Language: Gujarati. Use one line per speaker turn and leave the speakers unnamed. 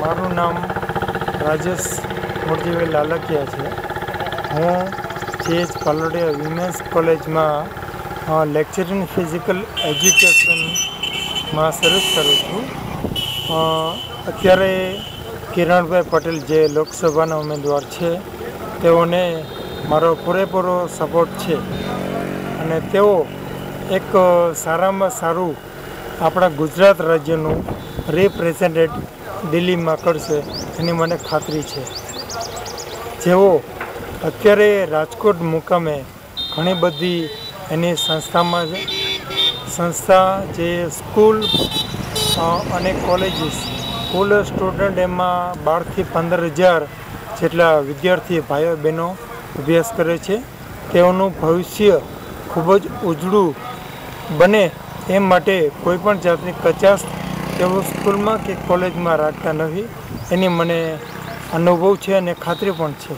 મારું નામ રાજેશ મૂળજીભાઈ લાલકિયા છે। હું CH પાલોડિયા વિમેન્સ કોલેજમાં લેક્ચરિંગ ફિઝિકલ એજ્યુકેશનમાં સર્વિસ કરું છું। અત્યારે કિરણભાઈ પટેલ જે લોકસભાના ઉમેદવાર છે તેઓને મારો પૂરેપૂરો સપોર્ટ છે અને તેઓ એક સારામાં સારું આપણા ગુજરાત રાજ્યનું રિપ્રેઝેન્ટેટ દિલ્હીમાં કરશે એની મને ખાતરી છે। જેઓ અત્યારે રાજકોટ મુકામે ઘણી બધી એની સંસ્થા જે સ્કૂલ અને કોલેજીસ કુલ સ્ટુડન્ટ એમાં 12થી 15,000 જેટલા વિદ્યાર્થી ભાઈઓ બહેનો અભ્યાસ કરે છે। તેઓનું ભવિષ્ય ખૂબ જ ઉજળું બને એ માટે કોઈપણ જાતની કચાશ તેઓ સ્કૂલમાં કે કોલેજમાં રાખતા નથી એની મને અનુભવ છે અને ખાતરી પણ છે।